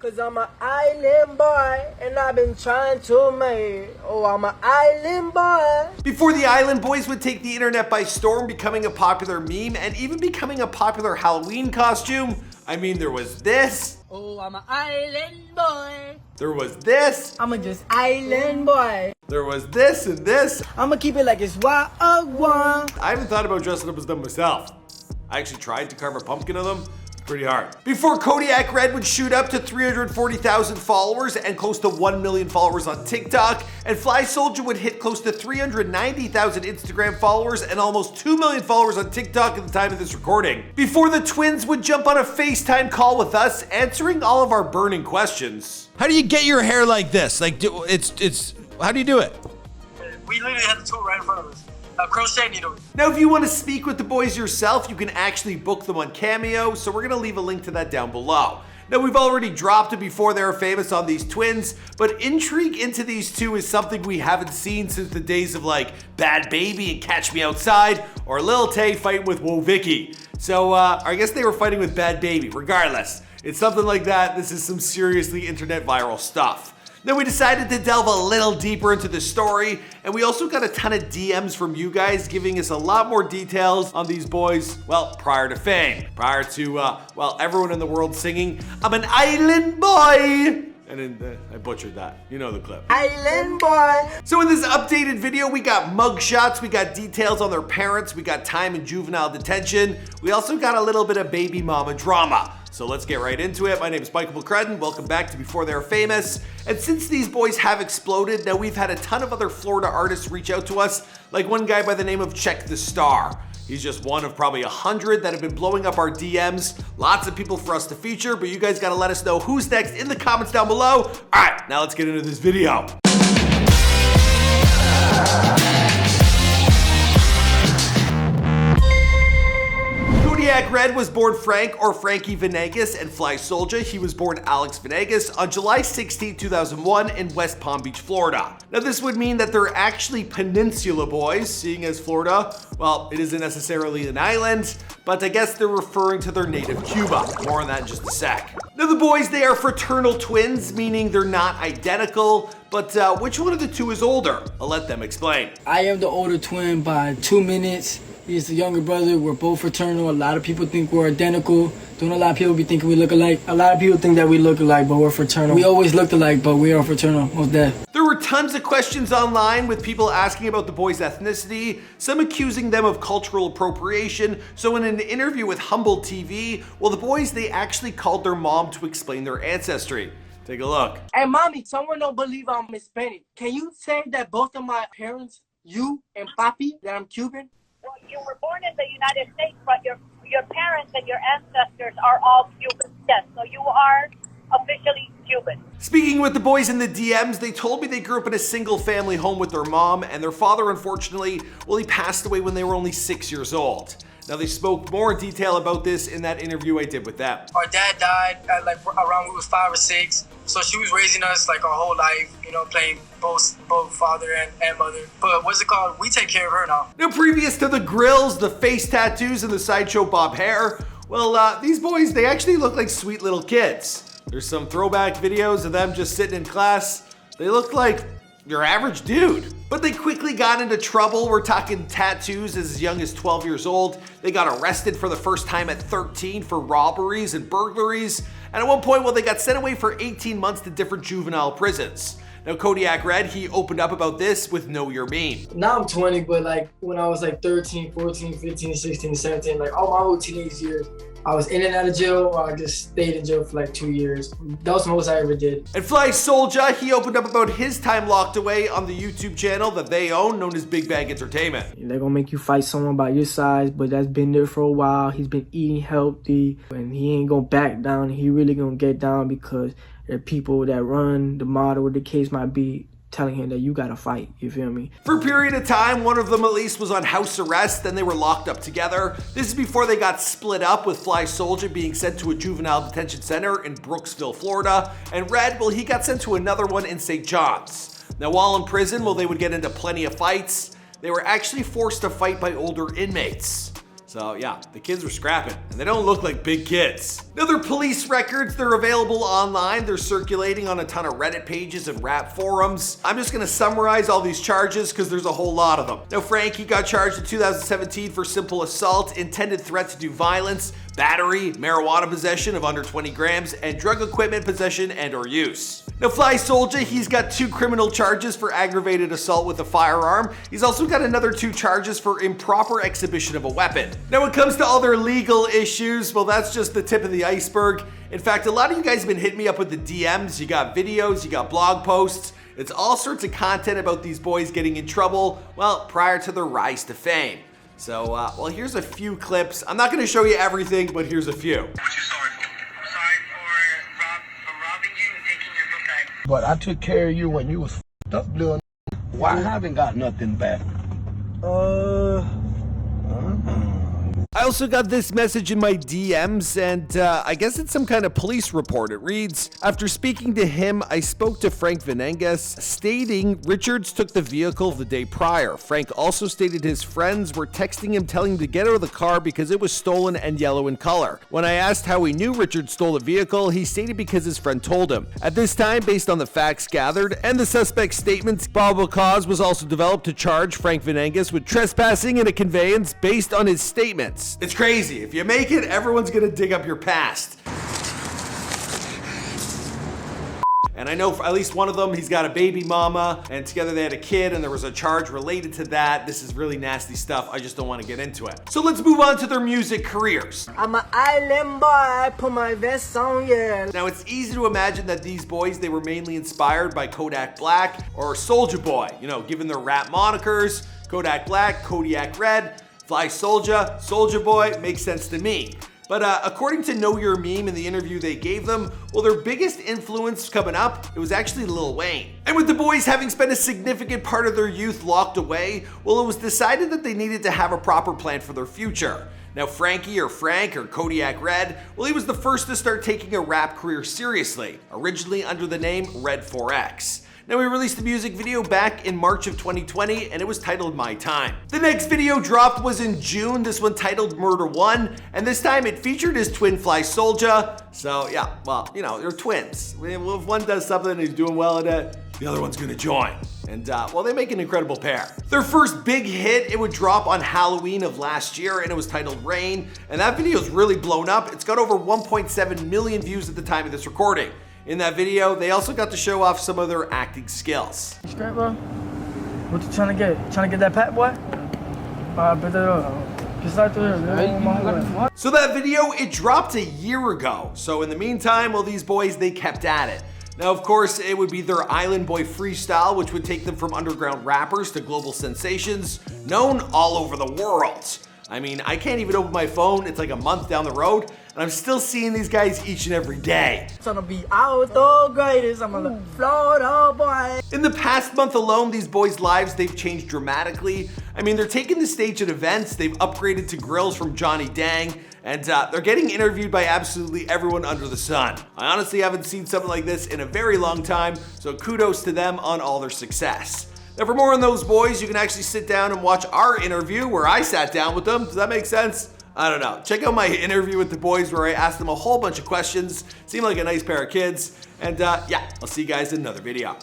Cause I'm an island boy and I've been trying to make it. Oh, I'm an island boy. Before the Island Boys would take the internet by storm, becoming a popular meme and even becoming a popular Halloween costume, I mean, there was this. Oh, I'm an island boy. There was this. I'm a just island boy. There was this and this. I'ma keep it like it's wild. I haven't thought about dressing up as them myself. I actually tried to carve a pumpkin of them. Pretty hard. Before Kodiyakredd would shoot up to 340,000 followers and close to 1 million followers on TikTok, and Flyysoulja would hit close to 390,000 Instagram followers and almost 2 million followers on TikTok at the time of this recording. Before the twins would jump on a FaceTime call with us, answering all of our burning questions. How do you get your hair like this? Like, how do you do it? We literally had the tool right in front of us. A crochet needle. Now, if you want to speak with the boys yourself, you can actually book them on Cameo, so we're gonna leave a link to that down below. Now, we've already dropped it before they were famous on these twins, but intrigue into these two is something we haven't seen since the days of like Bhabie and Catch Me Outside, or Lil Tay fighting with Whoa Vicky. So I guess they were fighting with Bhabie. Regardless, it's something like that. This is some seriously internet viral stuff. Then we decided to delve a little deeper into the story, and we also got a ton of DMs from you guys giving us a lot more details on these boys, well, prior to fame. Prior to, well, everyone in the world singing, "I'm an island boy!" And then I butchered that. You know the clip. Island boy. So in this updated video, we got mugshots, we got details on their parents, we got time in juvenile detention. We also got a little bit of baby mama drama. So let's get right into it. My name is Michael McCrudden. Welcome back to Before They Were Famous. And since these boys have exploded, now we've had a ton of other Florida artists reach out to us, like one guy by the name of CheckTheStar. He's just one of probably 100 that have been blowing up our DMs. Lots of people for us to feature, but you guys gotta let us know who's next in the comments down below. All right, now let's get into this video. Kodiyakredd was born Frank or Frankie Venegas and Flyysoulja. He was born Alex Venegas on July 16, 2001 in West Palm Beach, Florida. Now this would mean that they're actually peninsula boys, seeing as Florida, well, it isn't necessarily an island, but I guess they're referring to their native Cuba. More on that in just a sec. Now the boys, they are fraternal twins, meaning they're not identical, but which one of the two is older? I'll let them explain. I am the older twin by 2 minutes. He's the younger brother. We're both fraternal. A lot of people think we're identical. Don't a lot of people be thinking we look alike? A lot of people think that we look alike, but we're fraternal. We always looked alike, but we are fraternal. Most deaf. There were tons of questions online with people asking about the boys' ethnicity, some accusing them of cultural appropriation. So in an interview with Humble TV, well, the boys, they actually called their mom to explain their ancestry. Take a look. Hey, mommy, someone don't believe I'm Hispanic. Can you say that both of my parents, you and Papi, that I'm Cuban? Well, you were born in the United States, but your parents and your ancestors are all Cuban. Yes, so you are officially Cuban. Speaking with the boys in the DMs, they told me they grew up in a single family home with their mom, and their father, unfortunately, well, he passed away when they were only 6 years old. Now, they spoke more in detail about this in that interview I did with them. Our dad died at like around we was 5 or 6. So she was raising us like our whole life, you know, playing both father and mother. But what's it called? We take care of her now. Now, previous to the grills, the face tattoos, and the sideshow bob hair, well, these boys, they actually look like sweet little kids. There's some throwback videos of them just sitting in class. They look like your average dude. But they quickly got into trouble. We're talking tattoos as young as 12 years old. They got arrested for the first time at 13 for robberies and burglaries. And at one point, well, they got sent away for 18 months to different juvenile prisons. Now, Kodiyakredd, he opened up about this with Know Your Meme. Now I'm 20, but like when I was like 13, 14, 15, 16, 17, like all my whole teenage years, I was in and out of jail, or I just stayed in jail for like 2 years. That was the most I ever did. And Flyysoulja, he opened up about his time locked away on the YouTube channel that they own, known as Big Bag Entertainment. They're gonna make you fight someone about your size, but that's been there for a while. He's been eating healthy, and he ain't gonna back down. He really gonna get down because there are people that run the model, or the case might be, telling him that you gotta fight, you feel me? For a period of time, one of them at least was on house arrest, then they were locked up together. This is before they got split up, with Flyysoulja being sent to a juvenile detention center in Brooksville, Florida, and Red, well, he got sent to another one in St. John's. Now, while in prison, well, they would get into plenty of fights. They were actually forced to fight by older inmates. So yeah, the kids were scrapping, and they don't look like big kids. Now their police records, they're available online. They're circulating on a ton of Reddit pages and rap forums. I'm just gonna summarize all these charges because there's a whole lot of them. Now Frankie got charged in 2017 for simple assault, intended threat to do violence, battery, marijuana possession of under 20 grams, and drug equipment possession and or use. Now Flyysoulja, he's got 2 criminal charges for aggravated assault with a firearm. He's also got another 2 charges for improper exhibition of a weapon. Now when it comes to all their legal issues, well, that's just the tip of the iceberg. In fact, a lot of you guys have been hitting me up with the DMs. You got videos, you got blog posts. It's all sorts of content about these boys getting in trouble, well, prior to their rise to fame. So, well, here's a few clips. I'm not gonna show you everything, but here's a few. What you sorry for? I'm sorry for robbing you and taking your book bag. But I took care of you when you was f***ed up, little. Why I haven't got nothing back? I also got this message in my DMs, and I guess it's some kind of police report. It reads, after speaking to him, I spoke to Frank Venengas, stating Richards took the vehicle the day prior. Frank also stated his friends were texting him telling him to get out of the car because it was stolen and yellow in color. When I asked how he knew Richards stole the vehicle, he stated because his friend told him. At this time, based on the facts gathered and the suspect's statements, probable cause was also developed to charge Frank Venengas with trespassing in a conveyance based on his statements. It's crazy. If you make it, everyone's gonna dig up your past. And I know for at least one of them, he's got a baby mama, and together they had a kid, and there was a charge related to that. This is really nasty stuff. I just don't want to get into it. So let's move on to their music careers. I'm an island boy, put my vest on, yeah. Now it's easy to imagine that these boys, they were mainly inspired by Kodak Black or Soulja Boy, you know, given their rap monikers. Kodak Black, Kodiyakredd Flyysoulja, Soulja Boy, makes sense to me. But according to Know Your Meme in the interview they gave them, well, their biggest influence coming up, it was actually Lil Wayne. And with the boys having spent a significant part of their youth locked away, well, it was decided that they needed to have a proper plan for their future. Now Frankie or Frank or Kodiyakredd, well, he was the first to start taking a rap career seriously, originally under the name Red 4X. Now we released the music video back in March of 2020 and it was titled My Time. The next video dropped was in June, this one titled Murder 1, and this time it featured his twin Flyysoulja. So yeah, well, you know, they're twins. If one does something and he's doing well at it, the other one's gonna join. And well, they make an incredible pair. Their first big hit, it would drop on Halloween of last year and it was titled Rain, and that video is really blown up. It's got over 1.7 million views at the time of this recording. In that video, they also got to show off some of their acting skills. Straight, bro. What you trying to get? Trying to get that pat, boy? So that video, it dropped a year ago. So in the meantime, well, these boys, they kept at it. Now, of course, it would be their Island Boy freestyle, which would take them from underground rappers to global sensations, known all over the world. I mean, I can't even open my phone. It's like a month down the road, and I'm still seeing these guys each and every day. Trying to be out the greatest. I'm a Florida boy. In the past month alone, these boys' lives, they've changed dramatically. I mean, they're taking the stage at events. They've upgraded to grills from Johnny Dang, and they're getting interviewed by absolutely everyone under the sun. I honestly haven't seen something like this in a very long time, so kudos to them on all their success. Now for more on those boys, you can actually sit down and watch our interview where I sat down with them. Does that make sense? I don't know. Check out my interview with the boys where I asked them a whole bunch of questions. Seemed like a nice pair of kids. And yeah, I'll see you guys in another video.